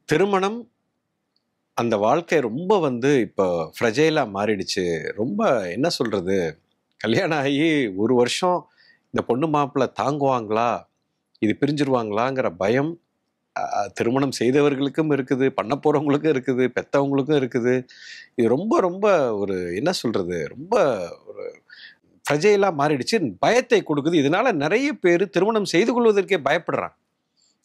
திருமணம் அந்த வாழ்க்கை ரொம்ப இப்போ ஃப்ரெஜைலா மாறிடுச்சு. ரொம்ப என்ன சொல்றது? கல்யாணம் ஆகி 1 வருஷம் இந்த பொண்ணு மாப்பிள்ளை தாங்குவாங்களா? இது பிரிஞ்சிருவாங்களாங்கிற பயம் திருமணம் செய்தவர்களுக்கும் இருக்குது, பண்ண போறவங்களுக்கும் இருக்குது, பெத்தவங்களுக்கும் இருக்குது. இது ரொம்ப ரொம்ப ஒரு என்ன சொல்றது? ரொம்ப ஒரு ஃப்ரெஜைலா மாறிடுச்சு. பயத்தை கொடுக்குது. இதனால நெறைய பேரு திருமணம் செய்து கொள்வதற்கே பயப்படுறாங்க.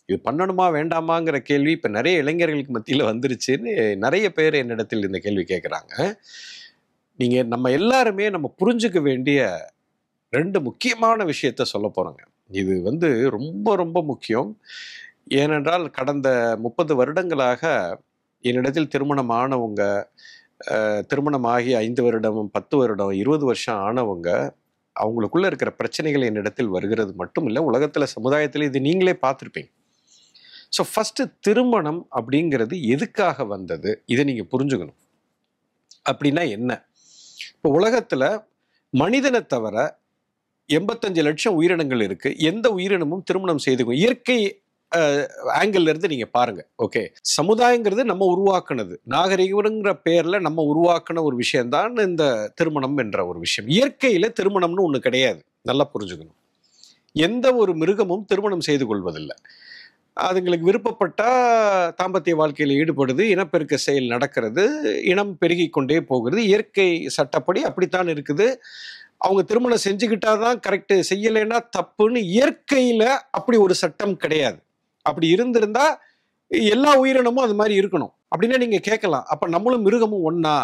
இது பண்ணணுமா வேண்டாமாங்கிற கேள்வி இப்ப நிறைய இளைஞர்களுக்கு மத்தியில வந்துருச்சுன்னு நிறைய பேர் என்னிடத்தில் இந்த கேள்வி கேட்குறாங்க. நீங்க நம்ம எல்லாருமே நம்ம புரிஞ்சுக்க வேண்டிய 2 முக்கியமான விஷயத்த சொல்லப் போறோங்க. இது ரொம்ப ரொம்ப முக்கியம். ஏனென்றால் கடந்த 30 வருடங்களாக என்னிடத்தில் திருமணம் ஆனவங்க, திருமணமாகி 5 வருடம், 10 வருடம், 20 வருஷம் ஆனவங்க, அவங்களுக்குள்ள இருக்கிற பிரச்சனைகள் என்னிடத்தில் வருகிறது மட்டும் இல்ல, உலகத்துல சமுதாயத்துல இது நீங்களே பார்த்திருப்பீங்க. ஸோ ஃபர்ஸ்ட் திருமணம் அப்படிங்கிறது எதுக்காக வந்தது? இதை நீங்க புரிஞ்சுக்கணும். அப்படின்னா என்ன? இப்போ உலகத்துல மனிதனை தவிர 85 லட்சம் உயிரினங்கள் இருக்கு. எந்த உயிரினமும் திருமணம் செய்துக்கும் இயற்கை ஆங்கிள் இருந்து நீங்க பாருங்க. ஓகே, சமுதாயங்கிறது நம்ம உருவாக்குனது. நாகரிகங்கிற பேர்ல நம்ம உருவாக்குன ஒரு விஷயம் தான் இந்த திருமணம் என்ற ஒரு விஷயம். இயற்கையில திருமணம்னு ஒண்ணு கிடையாது. நல்லா புரிஞ்சுக்கணும். எந்த ஒரு மிருகமும் திருமணம் செய்து கொள்வதில்லை. அதுங்களுக்கு விருப்பப்பட்டா தாம்பத்திய வாழ்க்கையில் ஈடுபடுது, இனப்பெருக்க செயல் நடக்கிறது, இனம் பெருகி கொண்டே போகிறது. இயற்கை சட்டப்படி அப்படித்தான் இருக்குது. அவங்க திருமணம் செஞ்சுக்கிட்டாதான் கரெக்ட், செய்யலைன்னா தப்புன்னு இயற்கையில அப்படி ஒரு சட்டம் கிடையாது. அப்படி இருந்திருந்தா எல்லா உயிரினமும் அது மாதிரி இருக்கணும். அப்படின்னா நீங்க கேட்கலாம், அப்ப நம்மளும் மிருகமும் ஒண்ணா?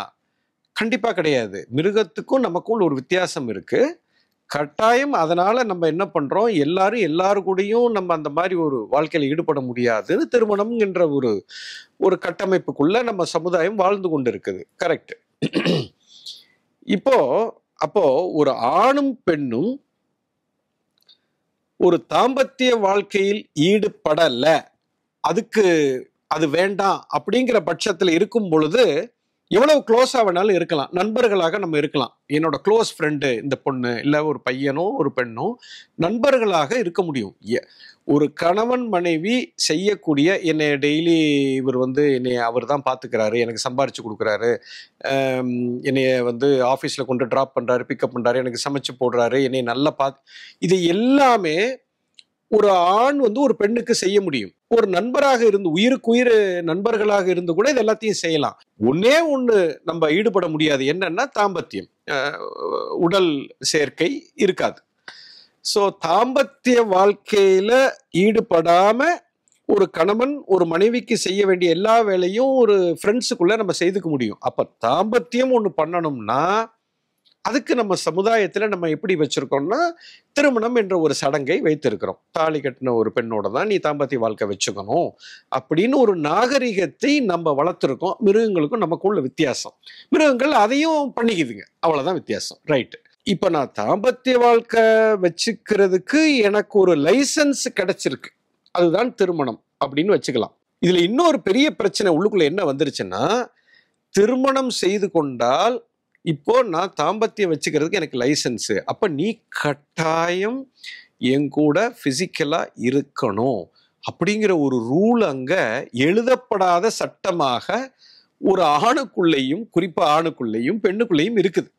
கண்டிப்பா கிடையாது. மிருகத்துக்கும் நமக்கும் ஒரு வித்தியாசம் இருக்கு. கட்டாயம் அதனால நம்ம என்ன பண்றோம், எல்லாரும் கூடயும் நம்ம அந்த மாதிரி ஒரு வாழ்க்கையில ஈடுபட முடியாது. திருமணம் என்ற ஒரு கட்டமைப்புக்குள்ள நம்ம சமுதாயம் வாழ்ந்து கொண்டு இருக்குது. கரெக்ட். அப்போ ஒரு ஆணும் பெண்ணும் ஒரு தாம்பத்திய வாழ்க்கையில் ஈடுபடல, அதுக்கு அது வேண்டாம் அப்படிங்கிற பட்சத்துல இருக்கும் பொழுது எவ்வளவு க்ளோஸா வேணாலும் இருக்கலாம். நண்பர்களாக நம்ம இருக்கலாம். என்னோட க்ளோஸ் ஃப்ரெண்டு இந்த பொண்ணு, இல்ல ஒரு பையனோ ஒரு பெண்ணோ நண்பர்களாக இருக்க முடியும். ஒரு கணவன் மனைவி செய்யக்கூடிய, என்னை டெய்லி இவர் என்னை அவர் தான் பார்த்துக்கிறாரு, எனக்கு சம்பாரிச்சு கொடுக்குறாரு, என்னைய ஆஃபீஸில் கொண்டு ட்ராப் பண்ணுறாரு, பிக்கப் பண்ணுறாரு, எனக்கு சமைச்சு போடுறாரு, என்னை நல்லா இது எல்லாமே ஒரு ஆண் ஒரு பெண்ணுக்கு செய்ய முடியும். ஒரு நண்பராக இருந்து, உயிருக்கு உயிர் நண்பர்களாக இருந்து கூட இது எல்லாத்தையும் செய்யலாம். ஒன்னே ஒண்ணு நம்ம ஈடுபட முடியாது. என்னன்னா தாம்பத்தியம், உடல் சேர்க்கை இருக்காது. சோ தாம்பத்திய வாழ்க்கையில ஈடுபடாம ஒரு கணவன் ஒரு மனைவிக்கு செய்ய வேண்டிய எல்லா வேலையும் ஒரு ஃப்ரெண்ட்ஸுக்குள்ள நம்ம செய்துக்க முடியும். அப்ப தாம்பத்தியம் ஒண்ணு பண்ணணும்னா அதுக்கு நம்ம சமுதாயத்துல நம்ம எப்படி வச்சிருக்கோம்னா, திருமணம் என்ற ஒரு சடங்கை வைத்திருக்கிறோம். தாலி கட்டின ஒரு பெண்ணோட தான் நீ தாம்பத்திய வாழ்க்கை வச்சுக்கணும் அப்படின்னு ஒரு நாகரிகத்தை நம்ம வளர்த்துருக்கோம். மிருகங்களுக்கும் நமக்குள்ள வித்தியாசம். மிருகங்கள் அதையும் பண்ணிக்குதுங்க, அவ்வளவுதான் வித்தியாசம். ரைட். இப்ப நான் தாம்பத்திய வாழ்க்கை வச்சுக்கிறதுக்கு எனக்கு ஒரு லைசன்ஸ் கிடைச்சிருக்கு, அதுதான் திருமணம் அப்படின்னு வச்சுக்கலாம். இதுல இன்னொரு பெரிய பிரச்சனை உள்ளுக்குள்ள என்ன வந்துருச்சுன்னா, திருமணம் செய்து கொண்டால் இப்போ நான் தாம்பத்தியம் வச்சுக்கிறதுக்கு எனக்கு லைசன்ஸ், அப்ப நீ கட்டாயம் என் கூட பிசிக்கலா இருக்கணும் அப்படிங்கிற ஒரு ரூல் அங்க எழுதப்படாத சட்டமாக ஒரு ஆணுக்குள்ளேயும், குறிப்பா ஆணுக்குள்ளேயும் பெண்ணுக்குள்ளேயும் இருக்குது.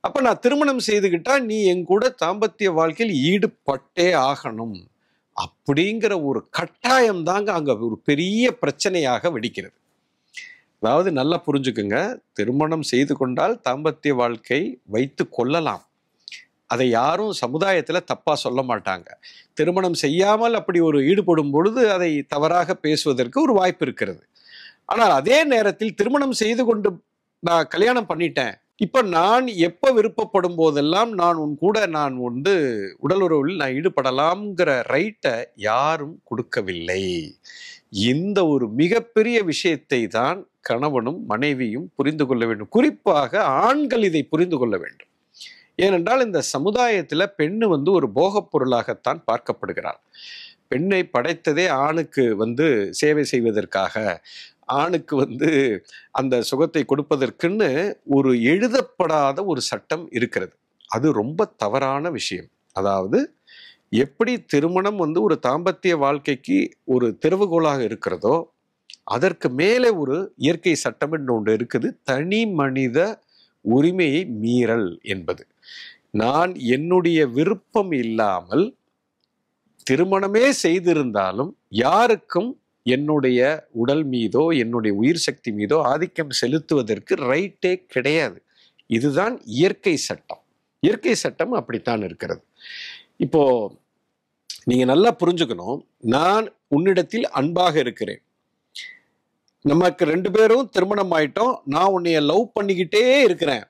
அப்ப நான் திருமணம் செய்துகிட்டா நீ என் கூட தாம்பத்திய வாழ்க்கையில் ஈடுபட்டே ஆகணும் அப்படிங்கிற ஒரு கட்டாயம் தாங்க அங்க ஒரு பெரிய பிரச்சனையாக வெடிக்கிறது. அதாவது நல்லா புரிஞ்சுக்குங்க, திருமணம் செய்து கொண்டால் தாம்பத்திய வாழ்க்கை வைத்து கொள்ளலாம். அதை யாரும் சமுதாயத்துல தப்பா சொல்ல மாட்டாங்க. திருமணம் செய்யாமல் அப்படி ஒரு ஈடுபடும் பொழுது அதை தவறாக பேசுவதற்கு ஒரு வாய்ப்பு இருக்கிறது. ஆனால் அதே நேரத்தில் திருமணம் செய்து கொண்டு நான் கல்யாணம் பண்ணிட்டேன், இப்ப நான் எப்ப விருப்பப்படும் போதெல்லாம் நான் உன் கூட நான் உடலுறவில் நான் ஈடுபடலாம்ங்கிற ரைட்டை யாரும் கொடுக்கவில்லை. இந்த ஒரு மிகப்பெரிய விஷயத்தை தான் கணவனும் மனைவியும் புரிந்து கொள்ள வேண்டும். குறிப்பாக ஆண்கள் இதை புரிந்து கொள்ள வேண்டும். ஏனென்றால் இந்த சமுதாயத்துல பெண்ணு ஒரு போகப் பொருளாகத்தான் பார்க்கப்படுகிறாள். பெண்ணை படைத்ததே ஆணுக்கு சேவை செய்வதற்காக, ஆணுக்கு அந்த சுகத்தை கொடுப்பதற்குன்னு ஒரு எழுதப்படாத ஒரு சட்டம் இருக்கிறது. அது ரொம்ப தவறான விஷயம். அதாவது எப்படி திருமணம் ஒரு தாம்பத்திய வாழ்க்கைக்கு ஒரு திறவுகோலாக இருக்கிறதோ, அதற்கு மேலே ஒரு இயற்கை சட்டம் என்று ஒன்று இருக்குது, தனி மனித உரிமையை மீறல் என்பது. நான் என்னுடைய விருப்பம் இல்லாமல் திருமணமே செய்திருந்தாலும் யாருக்கும் என்னுடைய உடல் மீதோ என்னுடைய உயிர் சக்தி மீதோ ஆதிக்கம் செலுத்துவதற்கு ரைட்டே கிடையாது. இதுதான் இயற்கை சட்டம். இயற்கை சட்டம் அப்படித்தான் இருக்கிறது. இப்போ நீங்க நல்லா புரிஞ்சுக்கணும், நான் உன்னிடத்தில் அன்பாக இருக்கிறேன், நமக்கு 2 பேரும் திருமணம் ஆயிட்டோம், நான் உன்னைய லவ் பண்ணிக்கிட்டே இருக்கிறேன்,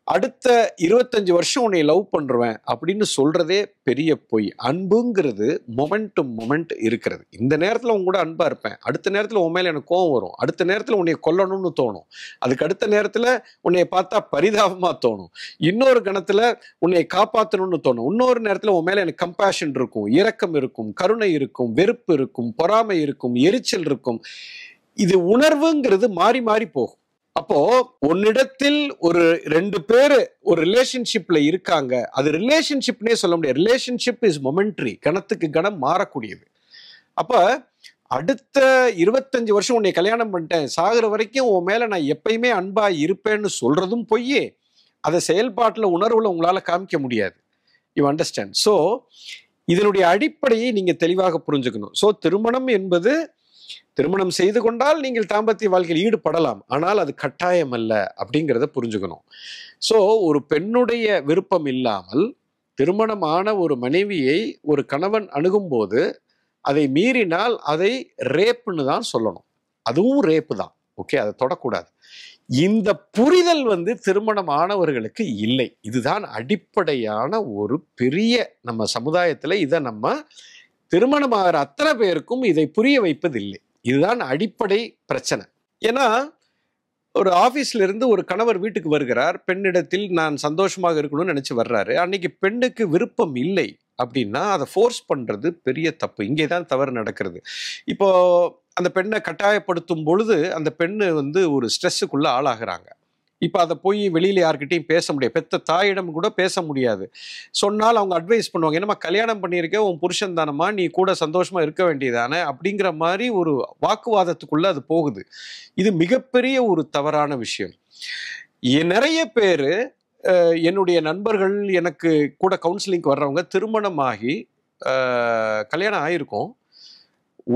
அடுத்த 25 வருஷம் உன்னை லவ் பண்ணுவேன் அப்படின்னு சொல்றதே பெரிய பொய். அன்புங்கிறது மொமெண்ட் டு மொமெண்ட் இருக்கிறது. இந்த நேரத்தில் உன் கூட அன்பா இருப்பேன், அடுத்த நேரத்தில் உன் மேல எனக்கு கோவம் வரும், அடுத்த நேரத்தில் உன்னை கொல்லணும்னு தோணும், அதுக்கு அடுத்த நேரத்தில் உன்னை பார்த்தா பரிதாபமா தோணும், இன்னொரு கணத்துல உன்னை காப்பாற்றணும்னு தோணும், இன்னொரு நேரத்தில் உன் மேல எனக்கு கம்பேஷன் இருக்கும், இரக்கம் இருக்கும், கருணை இருக்கும், வெறுப்பு இருக்கும், பொறாமை இருக்கும், எரிச்சல் இருக்கும். இது உணர்வுங்கிறது மாறி மாறி போகும். அப்போ உன்னிடத்தில் ஒரு 2 பேரு ஒரு ரிலேஷன்ஷிப்ல இருக்காங்க, அது ரிலேஷன்ஷிப்னே சொல்ல முடியாது. ரிலேஷன்ஷிப் இஸ் மொமெண்ட்ரி, கணத்துக்கு கணம் மாறக்கூடியது. அப்ப அடுத்த 25 வருஷம் உன்னை கல்யாணம் பண்ணிட்டேன், சாகுற வரைக்கும் உன் மேல நான் எப்பயுமே அன்பா இருப்பேன்னு சொல்றதும் பொய்யே. அதை செயல்பாட்டுல உணர்வுல உங்களால காமிக்க முடியாது. You understand? ஸோ இதனுடைய அடிப்படையை நீங்க தெளிவாக புரிஞ்சுக்கணும். ஸோ திருமணம் என்பது, திருமணம் செய்து கொண்டால் நீங்கள் தாம்பத்திய வாழ்க்கையில் ஈடுபடலாம், ஆனால் அது கட்டாயம் அல்ல அப்படிங்கிறத புரிஞ்சுக்கணும். ஸோ ஒரு பெண்ணுடைய விருப்பம் இல்லாமல் திருமணமான ஒரு மனைவியை ஒரு கணவன் அணுகும்போது அதை மீறினால் அதை ரேப்புன்னு தான் சொல்லணும். அதுவும் ரேப்பு தான். ஓகே, அதை தொடக்கூடாது. இந்த புரிதல் திருமணம் ஆனவர்களுக்கு இல்லை. இதுதான் அடிப்படையான ஒரு பெரிய நம்ம சமுதாயத்தில் இதை நம்ம திருமணமாகிற அத்தனை பேருக்கும் இதை புரிய வைப்பதில்லை. இதுதான் அடிப்படை பிரச்சனை. ஏன்னா ஒரு ஆபீஸ்ல இருந்து ஒரு கணவர் வீட்டுக்கு வருகிறார், பெண்ணிடத்தில் நான் சந்தோஷமாக இருக்கணும்னு நினைச்சு வர்றாரு. அன்னைக்கு பெண்ணுக்கு விருப்பம் இல்லை அப்படின்னா அதை ஃபோர்ஸ் பண்றது பெரிய தப்பு. இங்கே தான் தவறு நடக்கிறது. இப்போ அந்த பெண்ணை கட்டாயப்படுத்தும் பொழுது அந்த பெண்ணு ஒரு ஸ்ட்ரெஸ்ஸுக்குள்ள ஆளாகிறாங்க. இப்போ அதை போய் வெளியில யார்கிட்டையும் பேச முடியாது, பெத்த தாயிடம் கூட பேச முடியாது. சொன்னால் அவங்க அட்வைஸ் பண்ணுவாங்க, என்னம்மா கல்யாணம் பண்ணியிருக்க, உன் புருஷன் தானம்மா, நீ கூட சந்தோஷமா இருக்க வேண்டியதானே அப்படிங்கிற மாதிரி ஒரு வாக்குவாதத்துக்குள்ள அது போகுது. இது மிகப்பெரிய ஒரு தவறான விஷயம். நிறைய பேர், என்னுடைய நண்பர்கள், எனக்கு கூட கவுன்சிலிங்க்கு வர்றவங்க திருமணமாகி கல்யாணம் ஆயிருக்கும்,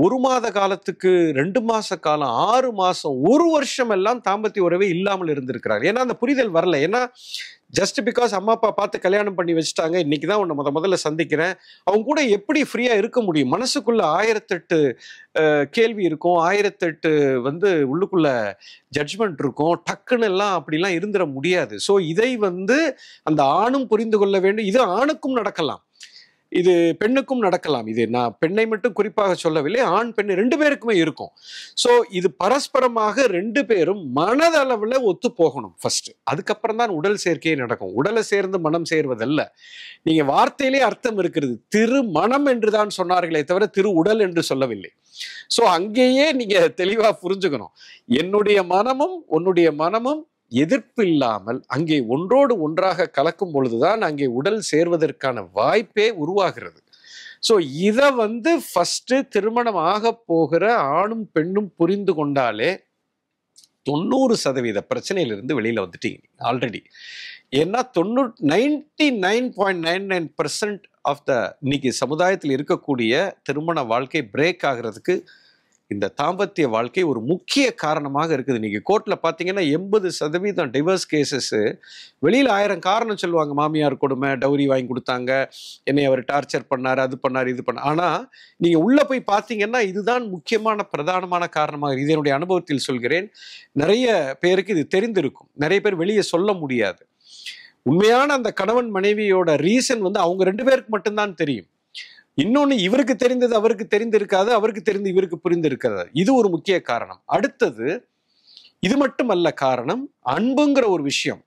1 மாத காலத்துக்கு 2 மாச காலம் 6 மாசம் 1 வருஷம் எல்லாம் தாம்பத்திய உறவே இல்லாமல் இருந்திருக்கிறார். ஏன்னா அந்த புரிதல் வரல. ஏன்னா ஜஸ்ட் பிகாஸ் அம்மா அப்பா பார்த்து கல்யாணம் பண்ணி வச்சுட்டாங்க, இன்னைக்கு தான் உன்னை முதல்ல சந்திக்கிறேன், அவங்க கூட எப்படி ஃப்ரீயா இருக்க முடியும்? மனசுக்குள்ள 1008 கேள்வி இருக்கும், 1008 உள்ளுக்குள்ள ஜட்ஜ்மெண்ட் இருக்கும். டக்குன்னு எல்லாம் அப்படிலாம் இருந்துட முடியாது. ஸோ இதை அந்த ஆணும் புரிந்து கொள்ள வேண்டும். இது ஆணுக்கும் நடக்கலாம், இது பெண்ணுக்கும் நடக்கலாம். இது நான் பெண்ணை மட்டும் குறிப்பாக சொல்லவில்லை, ஆண் பெண் 2 பேருக்குமே இருக்கும். ஸோ இது பரஸ்பரமாக 2 பேரும் மனதளவில் ஒத்து போகணும் ஃபர்ஸ்ட். அதுக்கப்புறம் தான் உடல் சேர்க்கையே நடக்கும். உடலை சேர்ந்து மனம் சேர்வதல்ல. நீங்க வார்த்தையிலே அர்த்தம் இருக்கிறது, திருமணம் என்று தான் சொன்னார்களே தவிர திரு உடல் என்று சொல்லவில்லை. ஸோ அங்கேயே நீங்க தெளிவா புரிஞ்சுக்கணும், என்னுடைய மனமும் உன்னுடைய மனமும் எதிர்ப்பு இல்லாமல் அங்கே ஒன்றோடு ஒன்றாக கலக்கும் பொழுதுதான் அங்கே உடல் சேர்வதற்கான வாய்ப்பே உருவாகிறது. ஸோ இதை ஃபர்ஸ்ட் திருமணம் ஆக போகிற ஆணும் பெண்ணும் புரிந்து கொண்டாலே 90% பிரச்சனையிலிருந்து வெளியில வந்துட்டீங்க ஆல்ரெடி. ஏன்னா 99.99% ஆஃப் த இன்னைக்கு சமுதாயத்தில் இருக்கக்கூடிய திருமண வாழ்க்கை பிரேக் ஆகிறதுக்கு இந்த தாம்பத்திய வாழ்க்கை ஒரு முக்கிய காரணமாக இருக்குது. இன்னைக்கு கோர்ட்ல பாத்தீங்கன்னா 80% டிவோர்ஸ் கேசஸ் வெளியில 1000 காரணம் சொல்லுவாங்க. மாமியார் கொடுமை, டவுரி வாங்கி கொடுத்தாங்க, என்னை அவர் டார்ச்சர் பண்ணாரு, அது பண்ணாரு, இது பண்ண. ஆனா நீங்க உள்ள போய் பாத்தீங்கன்னா இதுதான் முக்கியமான பிரதானமான காரணமாக. இது என்னுடைய அனுபவத்தில் சொல்கிறேன். நிறைய பேருக்கு இது தெரிந்திருக்கும், நிறைய பேர் வெளியே சொல்ல முடியாது. உண்மையான அந்த கணவன் மனைவியோட ரீசன் அவங்க 2 பேருக்கு மட்டும்தான் தெரியும். இன்னொன்னு, இவருக்கு தெரிந்தது அவருக்கு தெரிந்திருக்காது, அவருக்கு தெரிந்து இவருக்கு புரிந்திருக்காது. இது ஒரு முக்கிய காரணம். அடுத்தது, இது மட்டுமல்ல காரணம், அன்புங்கிற ஒரு விஷயம்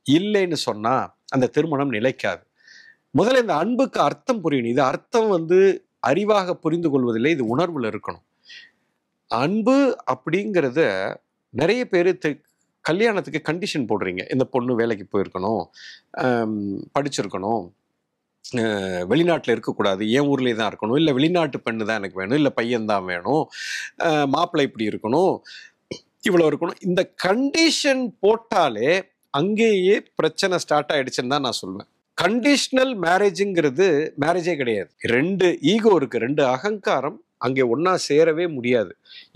இல்லைன்னு சொன்னா அந்த திருமணம் நிலைக்காது. முதல்ல இந்த அன்புக்கு அர்த்தம் புரியணும். இது அர்த்தம் அறிவாக புரிந்து கொள்வதில்லை, இது உணர்வுல இருக்கணும். அன்பு அப்படிங்கிறத நிறைய பேர் கல்யாணத்துக்கு கண்டிஷன் போடுறீங்க. இந்த பொண்ணு வேலைக்கு போயிருக்கணும், படிச்சிருக்கணும், வெளிநாட்டில் இருக்கக்கூடாது, என் ஊர்லேயே தான் இருக்கணும், இல்லை வெளிநாட்டு பெண்ணு தான் எனக்கு வேணும், இல்லை பையன் தான் வேணும், மாப்பிள்ளை இப்படி இருக்கணும், இவ்வளோ இருக்கணும். இந்த கண்டிஷன் போட்டாலே அங்கேயே பிரச்சனை ஸ்டார்ட் ஆயிடுச்சுன்னு தான் நான் சொல்லுவேன். கண்டிஷனல் மேரேஜுங்கிறது மேரேஜே கிடையாது. 2 ஈகோ இருக்கு, 2 அகங்காரம் அங்கே ஒன்னா சேரவே முடியாது.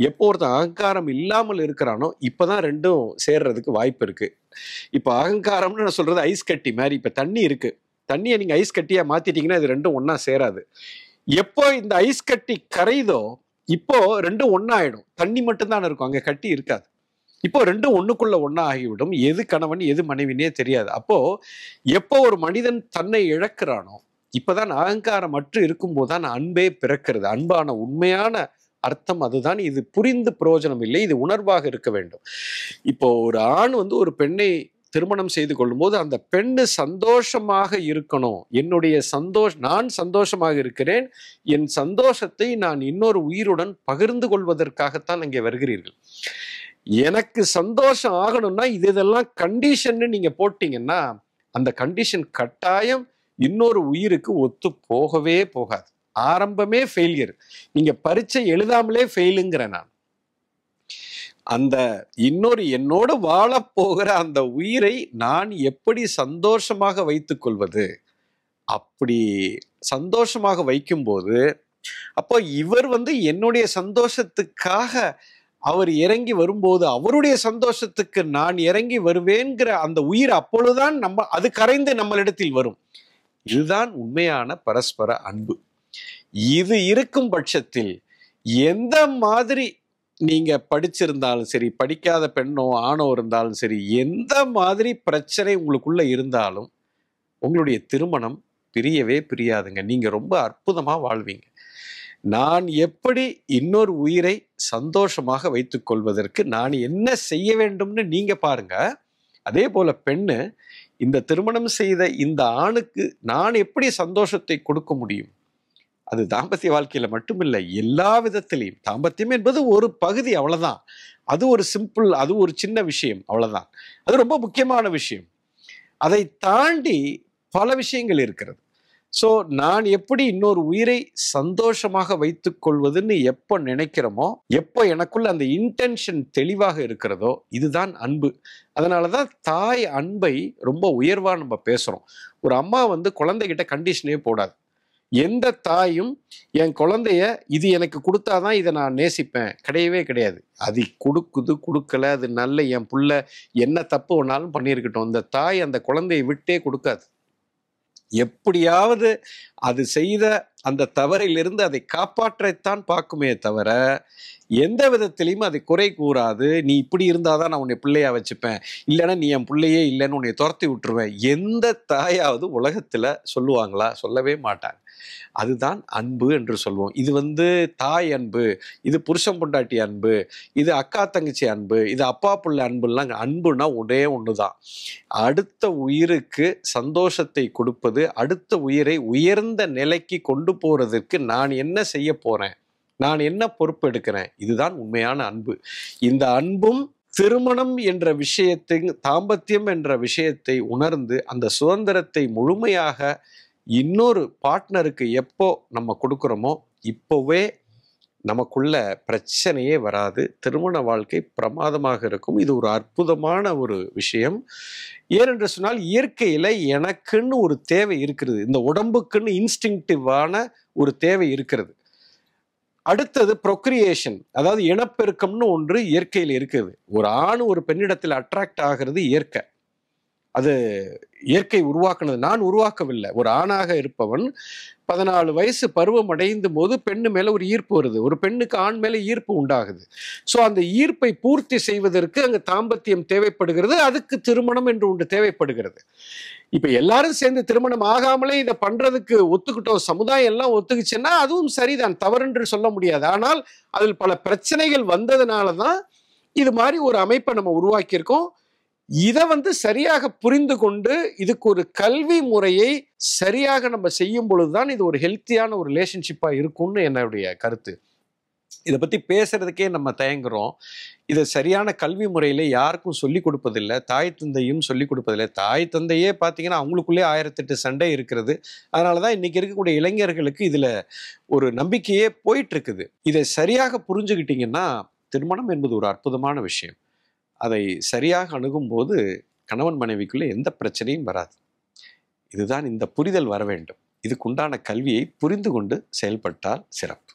எப்போ ஒருத்தன் அகங்காரம் இல்லாமல் இருக்கிறானோ இப்பதான் 2ம் சேர்றதுக்கு வாய்ப்பு இருக்கு. இப்போ அகங்காரம்னு நான் சொல்றது ஐஸ் கட்டி மாதிரி. இப்போ தண்ணி இருக்கு, தண்ணியை நீங்க ஐஸ் கட்டியா மாத்திட்டீங்கன்னா இது 2ம் ஒன்னா சேராது. எப்போ இந்த ஐஸ் கட்டி கரையுதோ இப்போ 2ம் ஒன்னாயிடும். தண்ணி மட்டும்தான் இருக்கும், அங்க கட்டி இருக்காது. இப்போ 2ம் ஒண்ணுக்குள்ள ஒன்னா ஆகிவிடும். எது கணவன் எது மனைவினே தெரியாது. அப்போ எப்போ ஒரு மனிதன் தன்னை இழக்கிறானோ இப்பதான் அகங்காரம் அற்று இருக்கும்போது தான் அன்பே பிறக்கிறது. அன்பான உண்மையான அர்த்தம் அதுதான். இது புரிந்து பிரயோஜனம் இல்லை, இது உணர்வாக இருக்க வேண்டும். இப்போ ஒரு ஆண் ஒரு பெண்ணை திருமணம் செய்து கொள்ளும் போது அந்த பெண்ணு சந்தோஷமாக இருக்கணும். என்னுடைய நான் சந்தோஷமாக இருக்கிறேன், என் சந்தோஷத்தை நான் இன்னொரு உயிருடன் பகிர்ந்து கொள்வதற்காகத்தான் அங்கே வருகிறீர்கள். எனக்கு சந்தோஷம் ஆகணும்னா இதெல்லாம் கண்டிஷன் நீங்க போட்டீங்கன்னா அந்த கண்டிஷன் கட்டாயம் இன்னொரு உயிருக்கு ஒத்து போகவே போகாது. ஆரம்பமே ஃபெயிலியர். நீங்க பரீட்சை எழுதாமலே ஃபெயிலுங்கிறேன் நான். அந்த இன்னொரு என்னோடு வாழ போகிற அந்த உயிரை நான் எப்படி சந்தோஷமாக வைத்துக் கொள்வது? அப்படி சந்தோஷமாக வைக்கும்போது அப்போ இவர் என்னுடைய சந்தோஷத்துக்காக அவர் இறங்கி வரும்போது அவருடைய சந்தோஷத்துக்கு நான் இறங்கி வருவேங்கிற அந்த உயிர் அப்பொழுதுதான் அது கரைந்து நம்மளிடத்தில் வரும். இதுதான் உண்மையான பரஸ்பர அன்பு. இது இருக்கும் பட்சத்தில் எந்த மாதிரி நீங்க படிச்சிருந்தாலும் சரி, படிக்காத பெண்ணோ ஆணோ இருந்தாலும் சரி, எந்த மாதிரி பிரச்சனை உங்களுக்குள்ள இருந்தாலும் உங்களுடைய திருமணம் பிரியவே பிரியாதுங்க. நீங்க ரொம்ப அற்புதமா வாழ்வீங்க. நான் எப்படி இன்னொரு உயிரை சந்தோஷமாக வைத்துக் கொள்வதற்கு நான் என்ன செய்ய வேண்டும்னு நீங்க பாருங்க. அதே போல பெண்ணு இந்த திருமணம் செய்த இந்த ஆணுக்கு நான் எப்படி சந்தோஷத்தை கொடுக்க முடியும்? அது தாம்பத்திய வாழ்க்கையில மட்டுமில்லை, எல்லா விதத்திலையும். தாம்பத்தியம் என்பது ஒரு பகுதி, அவ்வளவுதான். அது ஒரு சிம்பிள், அது ஒரு சின்ன விஷயம், அவ்வளவுதான். அது ரொம்ப முக்கியமான விஷயம். அதை தாண்டி பல விஷயங்கள் இருக்கிறது. ஸோ நான் எப்படி இன்னொரு உயிரை சந்தோஷமாக வைத்துக் கொள்வதுன்னு எப்போ நினைக்கிறோமோ, எப்போ எனக்குள்ள அந்த இன்டென்ஷன் தெளிவாக இருக்கிறதோ, இதுதான் அன்பு. அதனாலதான் தாய் அன்பை ரொம்ப உயர்வா நம்ம பேசுறோம். ஒரு அம்மா குழந்தைகிட்ட கண்டிஷனே போடாது. எந்த தாயும் என் குழந்தைய இது எனக்கு கொடுத்தாதான் இதை நான் நேசிப்பேன் கிடையவே கிடையாது. அது கொடுக்குது கொடுக்கல, அது நல்ல என் புள்ள என்ன தப்பு வேணாலும் பண்ணியிருக்கட்டும், அந்த தாய் அந்த குழந்தையை விட்டே கொடுக்காது. எப்படியாவது அது செய்த அந்த தவறிலிருந்து அதை காப்பாற்றத்தான் பார்க்குமே தவிர எந்த விதத்திலையும் அதை குறை கூறாது. நீ இப்படி இருந்தாதான் நான் உன்னை பிள்ளையா வச்சுப்பேன், இல்லைன்னா நீ என் பிள்ளையே இல்லைன்னு உன்னை துரத்தி விட்டுருவேன். எந்த தாயாவது உலகத்துல சொல்லுவாங்களா? சொல்லவே மாட்டாங்க. அதுதான் அன்பு என்று சொல்லுவோம். இது தாய் அன்பு, இது புருஷன் பொண்டாட்டி அன்பு, இது அக்கா தங்கச்சி அன்பு, இது அப்பா புள்ள அன்புலாம். அன்புனா ஒரே ஒண்ணுதான். அடுத்த உயிருக்கு சந்தோஷத்தை கொடுப்பது, அடுத்த உயிரை உயர்ந்த நிலைக்கு கொண்டு போறதுக்கு நான் என்ன செய்ய போறேன், நான் என்ன பொறுப்பு எடுக்கிறேன், இதுதான் உண்மையான அன்பு. இந்த அன்பும் திருமணம் என்ற விஷயத்தை, தாம்பத்தியம் என்ற விஷயத்தை உணர்ந்து அந்த சுதந்திரத்தை முழுமையாக இன்னொரு பார்ட்னருக்கு எப்போ நம்ம கொடுக்குறோமோ இப்போவே நமக்குள்ள பிரச்சனையே வராது. திருமண வாழ்க்கை பிரமாதமாக இருக்கும். இது ஒரு அற்புதமான ஒரு விஷயம். ஏனென்று சொன்னால் இயற்கையில எனக்குன்னு ஒரு தேவை இருக்கிறது. இந்த உடம்புக்குன்னு இன்ஸ்டிங்டிவான ஒரு தேவை இருக்கிறது. அடுத்தது ப்ரொக்ரியேஷன், அதாவது இனப்பெருக்கம்னு ஒன்று இயற்கையில் இருக்குது. ஒரு ஆண் ஒரு பெண்ணிடத்தில் அட்ராக்ட் ஆகிறது இயற்கை. அது இயற்கை உருவாக்குனது, நான் உருவாக்கவில்லை. ஒரு ஆணாக இருப்பவன் 14 வயசு பருவம் அடைந்த போது பெண்ணு மேல ஒரு ஈர்ப்பு வருது. ஒரு பெண்ணுக்கு ஆண் மேல ஈர்ப்பு உண்டாகுது. ஸோ அந்த ஈர்ப்பை பூர்த்தி செய்வதற்கு அங்க தாம்பத்தியம் தேவைப்படுகிறது. அதுக்கு திருமணம் என்று ஒன்று தேவைப்படுகிறது. இப்ப எல்லாரும் சேர்ந்து திருமணம் ஆகாமலே இதை பண்றதுக்கு ஒத்துக்கிட்டோம், சமுதாயம் எல்லாம் ஒத்துக்குச்சுன்னா அதுவும் சரிதான், தவறென்று சொல்ல முடியாது. ஆனால் அதில் பல பிரச்சனைகள் வந்ததுனாலதான் இது மாதிரி ஒரு அமைப்பை நம்ம உருவாக்கியிருக்கோம். இதை சரியாக புரிந்து கொண்டு இதுக்கு ஒரு கல்வி முறையை சரியாக நம்ம செய்யும் பொழுதுதான் இது ஒரு ஹெல்த்தியான ஒரு ரிலேஷன்ஷிப்பா இருக்கும்னு என்னுடைய கருத்து. இதை பற்றி பேசுறதுக்கே நம்ம தயங்குறோம். இதை சரியான கல்வி முறையில் யாருக்கும் சொல்லிக் கொடுப்பதில்லை. தாய் தந்தையும் சொல்லிக் கொடுப்பதில்லை. தாய் தந்தையே பார்த்தீங்கன்னா அவங்களுக்குள்ளே 1008 சண்டை இருக்கிறது. அதனால தான் இன்னைக்கு இருக்கக்கூடிய இளைஞர்களுக்கு இதில் ஒரு நம்பிக்கையே போயிட்டு இருக்குது. இதை சரியாக புரிஞ்சுக்கிட்டீங்கன்னா திருமணம் என்பது ஒரு அற்புதமான விஷயம். அதை சரியாக அணுகும்போது கணவன் மனைவிக்குள்ளே எந்த பிரச்சனையும் வராது. இதுதான் இந்த புரிதல் வர வேண்டும். இதுக்குண்டான கல்வியை புரிந்து கொண்டு செயல்பட்டால் சிறப்பு.